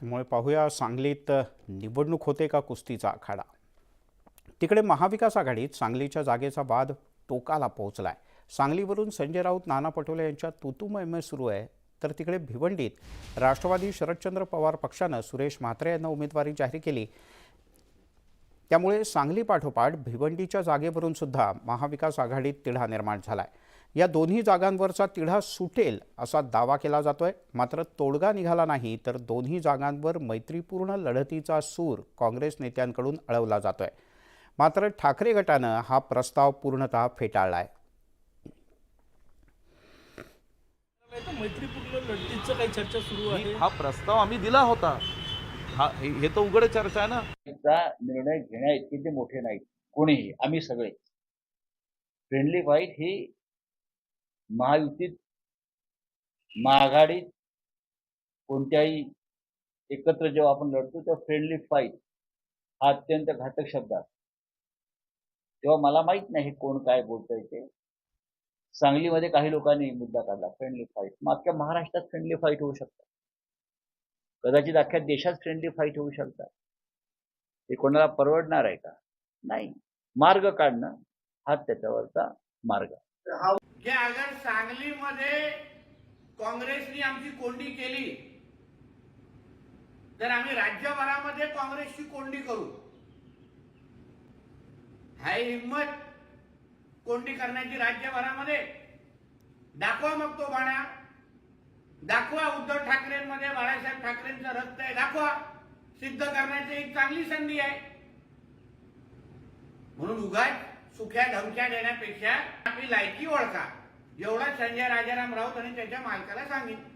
त्यामुळे पाहूया सांगलीत निवडणूक होते का कुस्तीचा आखाडा. तिकडे महाविकास आघाडीत सांगलीच्या जागेचा वाद टोकाला पोहोचलाय. सांगलीवरून संजय राऊत नाना पटोले यांच्यात तूतूमैमे सुरू आहे. तर तिकडे भिवंडीत राष्ट्रवादी शरदचंद्र पवार पक्षानं सुरेश म्हात्रे यांना उमेदवारी जाहीर केली. त्यामुळे सांगली पाठोपाठ भिवंडीच्या जागेवरून सुद्धा महाविकास आघाडीत तिढा निर्माण झालाय. या दोन्ही जागांवरचा तिढा सुटेल असा दावा केला जातोय. मात्र तोडगा निघाला नाही तर दोन्ही जागांवर मैत्रीपूर्ण लढतीचा सूर काँग्रेस नेत्यांकडून अळवला जातोय. मात्र ठाकरे गटानं हा प्रस्ताव पूर्णतः फेटाळलाय. मैत्रीपूर्ण लढतीचं काही चर्चा सुरू आहे. हा प्रस्ताव आम्ही दिला होता. हे तर उघड चर्चा आहे ना. निर्णय घेण्या इतके ते मोठे नाहीत कोणीही. आम्ही सगळे फ्रेंडली फाईट ही महायुतीत महाआघाडीत कोणत्याही एकत्र जेव्हा आपण लढतो तेव्हा फ्रेंडली फाईट हा अत्यंत घातक शब्द आहे. तेव्हा मला माहित नाही कोण काय बोलतंय ते. सांगलीमध्ये काही लोकांनी मुद्दा काढला फ्रेंडली फाईट. मग अख्ख्या महाराष्ट्रात फ्रेंडली फाईट होऊ शकतात, कदाचित अख्ख्या देशात फ्रेंडली फाईट होऊ शकतात. हे कोणाला परवडणार आहे का? नाही. मार्ग काढणं हा त्याच्यावरचा मार्ग. की अगर सांगलीमध्ये काँग्रेसनी आमची कोंडी केली तर आम्ही राज्यभरामध्ये काँग्रेसची कोंडी करू. हाय हिम्मत कोंडी करण्याची राज्यभरामध्ये दाखवा. मग तो बाणा दाखवा. उद्धव ठाकरेंमध्ये बाळासाहेब ठाकरेंचं रक्त आहे, दाखवा. सिद्ध करण्याची एक चांगली संधी आहे. म्हणून उगाच सुख्या धमक्या देण्यापेक्षा आपली लायकी ओळखा. एवढा संजय राजाराम राऊत आणि त्याच्या मालकाला सांगितलं.